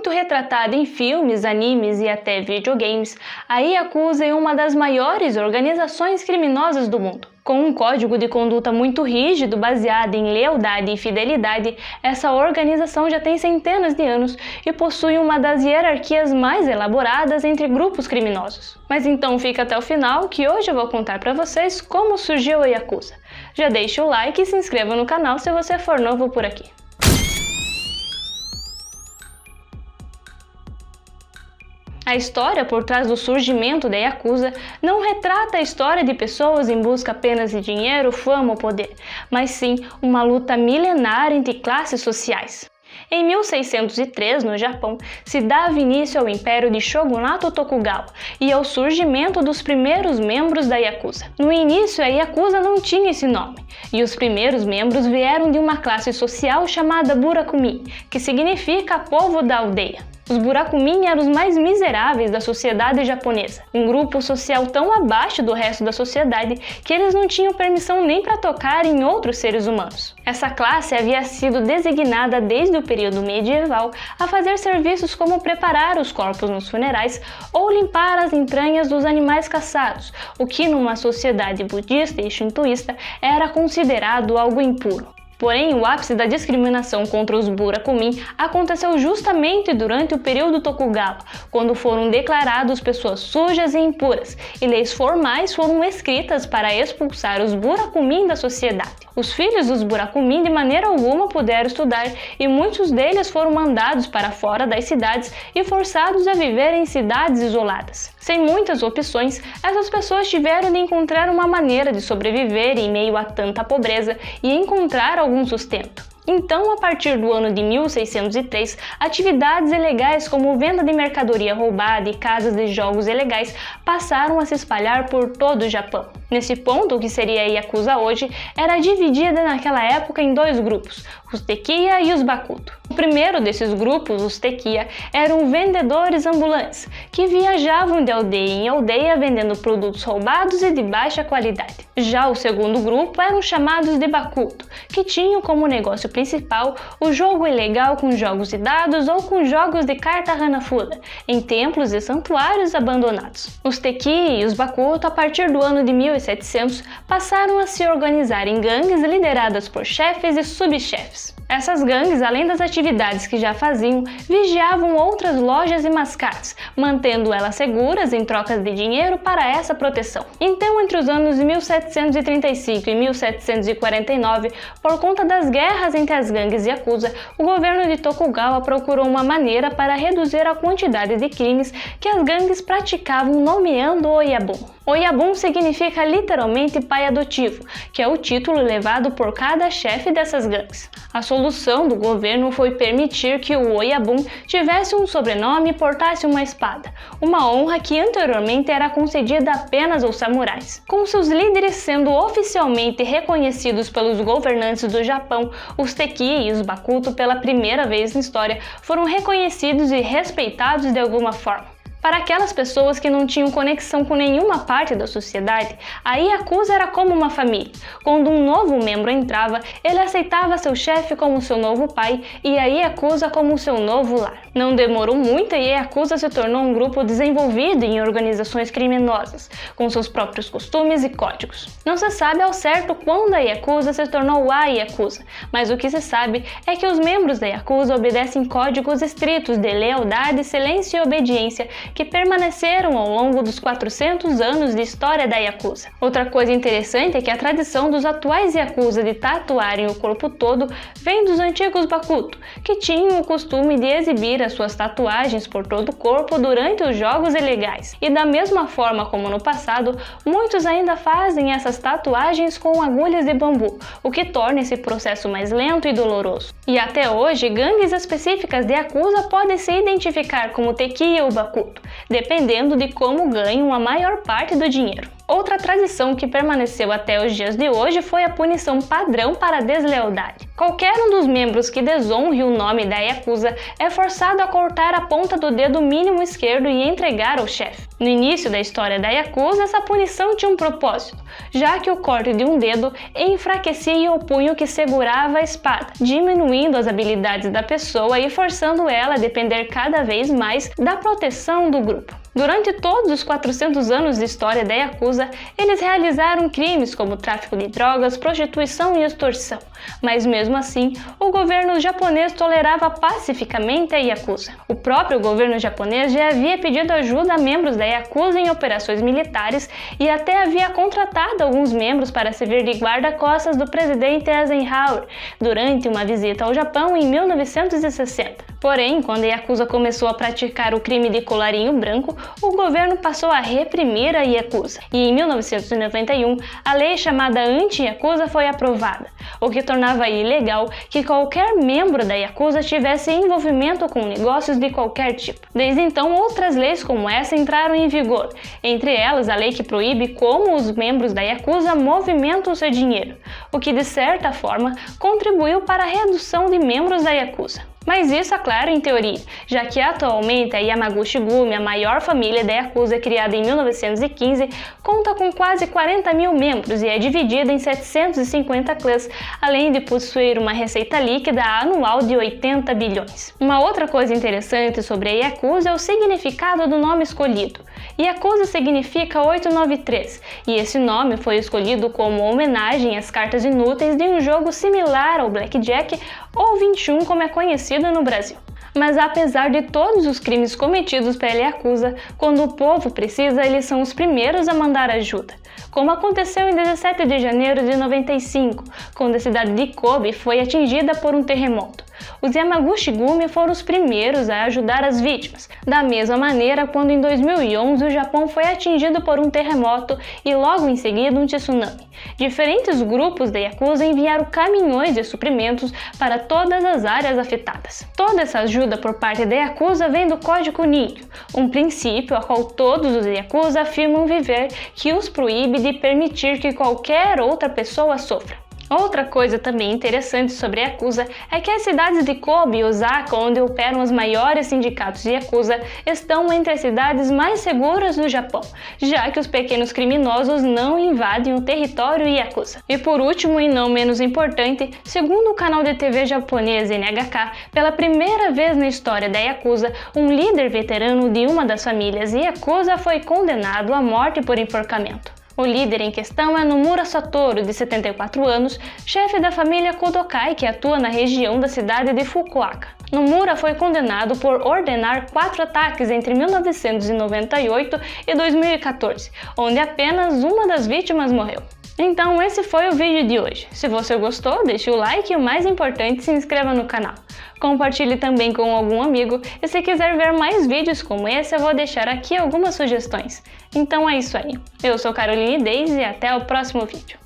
muito retratada em filmes, animes e até videogames, a Yakuza é uma das maiores organizações criminosas do mundo. Com um código de conduta muito rígido baseado em lealdade e fidelidade, essa organização já tem centenas de anos e possui uma das hierarquias mais elaboradas entre grupos criminosos. Mas então fica até o final que hoje eu vou contar para vocês como surgiu a Yakuza. Já deixe o like e se inscreva no canal se você for novo por aqui. A história por trás do surgimento da Yakuza não retrata a história de pessoas em busca apenas de dinheiro, fama ou poder, mas sim uma luta milenar entre classes sociais. Em 1603, no Japão, se dava início ao Império de Shogunato Tokugawa e ao surgimento dos primeiros membros da Yakuza. No início, a Yakuza não tinha esse nome, e os primeiros membros vieram de uma classe social chamada Burakumi, que significa povo da aldeia. Os Burakumi eram os mais miseráveis da sociedade japonesa, um grupo social tão abaixo do resto da sociedade que eles não tinham permissão nem para tocar em outros seres humanos. Essa classe havia sido designada desde o período medieval a fazer serviços como preparar os corpos nos funerais ou limpar as entranhas dos animais caçados, o que numa sociedade budista e shintoísta era considerado algo impuro. Porém, o ápice da discriminação contra os Burakumi aconteceu justamente durante o período Tokugawa, quando foram declarados pessoas sujas e impuras, e leis formais foram escritas para expulsar os Burakumi da sociedade. Os filhos dos Burakumi de maneira alguma puderam estudar e muitos deles foram mandados para fora das cidades e forçados a viver em cidades isoladas. Sem muitas opções, essas pessoas tiveram de encontrar uma maneira de sobreviver em meio a tanta pobreza e encontrar algum sustento. Então, a partir do ano de 1603, atividades ilegais como venda de mercadoria roubada e casas de jogos ilegais passaram a se espalhar por todo o Japão. Nesse ponto, o que seria a Yakuza hoje era dividida naquela época em dois grupos, os Tekiya e os Bakuto. O primeiro desses grupos, os Tekiya, eram vendedores ambulantes, que viajavam de aldeia em aldeia vendendo produtos roubados e de baixa qualidade. Já o segundo grupo eram chamados de Bakuto, que tinham como negócio principal o jogo ilegal com jogos de dados ou com jogos de carta Hanafuda, em templos e santuários abandonados. Os Tekiya e os Bakuto, a partir do ano de 1700, passaram a se organizar em gangues lideradas por chefes e subchefes. Essas gangues, além das atividades que já faziam, vigiavam outras lojas e mascates, mantendo elas seguras em trocas de dinheiro para essa proteção. Então, entre os anos de 1735 e 1749, por conta das guerras entre as gangues Yakuza, o governo de Tokugawa procurou uma maneira para reduzir a quantidade de crimes que as gangues praticavam, nomeando o Oyabun. Oyabun significa literalmente pai adotivo, que é o título levado por cada chefe dessas gangues. A solução do governo foi permitir que o Oyabun tivesse um sobrenome e portasse uma espada, uma honra que anteriormente era concedida apenas aos samurais. Com seus líderes sendo oficialmente reconhecidos pelos governantes do Japão, os Tekiya e os Bakuto, pela primeira vez na história, foram reconhecidos e respeitados de alguma forma. Para aquelas pessoas que não tinham conexão com nenhuma parte da sociedade, a Yakuza era como uma família. Quando um novo membro entrava, ele aceitava seu chefe como seu novo pai e a Yakuza como seu novo lar. Não demorou muito e a Yakuza se tornou um grupo desenvolvido em organizações criminosas, com seus próprios costumes e códigos. Não se sabe ao certo quando a Yakuza se tornou a Yakuza, mas o que se sabe é que os membros da Yakuza obedecem códigos estritos de lealdade, silêncio e obediência que permaneceram ao longo dos 400 anos de história da Yakuza. Outra coisa interessante é que a tradição dos atuais Yakuza de tatuarem o corpo todo vem dos antigos Bakuto, que tinham o costume de exibir as suas tatuagens por todo o corpo durante os jogos ilegais. E da mesma forma como no passado, muitos ainda fazem essas tatuagens com agulhas de bambu, o que torna esse processo mais lento e doloroso. E até hoje, gangues específicas de Yakuza podem se identificar como Tekiya ou Bakuto, dependendo de como ganham a maior parte do dinheiro. Outra tradição que permaneceu até os dias de hoje foi a punição padrão para a deslealdade. Qualquer um dos membros que desonre o nome da Yakuza é forçado a cortar a ponta do dedo mínimo esquerdo e entregar ao chefe. No início da história da Yakuza, essa punição tinha um propósito, já que o corte de um dedo enfraquecia o punho que segurava a espada, diminuindo as habilidades da pessoa e forçando ela a depender cada vez mais da proteção do grupo. Durante todos os 400 anos de história da Yakuza, eles realizaram crimes como tráfico de drogas, prostituição e extorsão, mas mesmo assim, o governo japonês tolerava pacificamente a Yakuza. O próprio governo japonês já havia pedido ajuda a membros da Yakuza em operações militares e até havia contratado alguns membros para servir de guarda-costas do presidente Eisenhower durante uma visita ao Japão em 1960. Porém, quando a Yakuza começou a praticar o crime de colarinho branco, o governo passou a reprimir a Yakuza. E em 1991, a lei chamada Anti-Yakuza foi aprovada, o que tornava ilegal que qualquer membro da Yakuza tivesse envolvimento com negócios de qualquer tipo. Desde então, outras leis como essa entraram em vigor, entre elas a lei que proíbe como os membros da Yakuza movimentam seu dinheiro, o que de certa forma contribuiu para a redução de membros da Yakuza. Mas isso é claro em teoria, já que atualmente a Yamaguchi-gumi, a maior família da Yakuza criada em 1915, conta com quase 40 mil membros e é dividida em 750 clãs, além de possuir uma receita líquida anual de 80 bilhões. Uma outra coisa interessante sobre a Yakuza é o significado do nome escolhido. Yakuza significa 893, e esse nome foi escolhido como homenagem às cartas inúteis de um jogo similar ao Blackjack ou 21 como é conhecido no Brasil. Mas apesar de todos os crimes cometidos pela Yakuza, quando o povo precisa, eles são os primeiros a mandar ajuda. Como aconteceu em 17 de janeiro de 95, quando a cidade de Kobe foi atingida por um terremoto. Os Yamaguchi-gumi foram os primeiros a ajudar as vítimas. Da mesma maneira, quando em 2011 o Japão foi atingido por um terremoto e logo em seguida um tsunami. Diferentes grupos da Yakuza enviaram caminhões de suprimentos para todas as áreas afetadas. Toda essa ajuda por parte da Yakuza vem do Código Ninjo, um princípio a qual todos os Yakuza afirmam viver, que os proíbe de permitir que qualquer outra pessoa sofra. Outra coisa também interessante sobre a Yakuza é que as cidades de Kobe e Osaka, onde operam os maiores sindicatos de Yakuza, estão entre as cidades mais seguras do Japão, já que os pequenos criminosos não invadem o território Yakuza. E por último, e não menos importante, segundo o canal de TV japonês NHK, pela primeira vez na história da Yakuza, um líder veterano de uma das famílias Yakuza foi condenado à morte por enforcamento. O líder em questão é Nomura Satoru, de 74 anos, chefe da família Kodokai, que atua na região da cidade de Fukuoka. Nomura foi condenado por ordenar 4 ataques entre 1998 e 2014, onde apenas uma das vítimas morreu. Então esse foi o vídeo de hoje. Se você gostou, deixe o like e o mais importante, se inscreva no canal. Compartilhe também com algum amigo e se quiser ver mais vídeos como esse, eu vou deixar aqui algumas sugestões. Então é isso aí. Eu sou Caroline Daisy e até o próximo vídeo.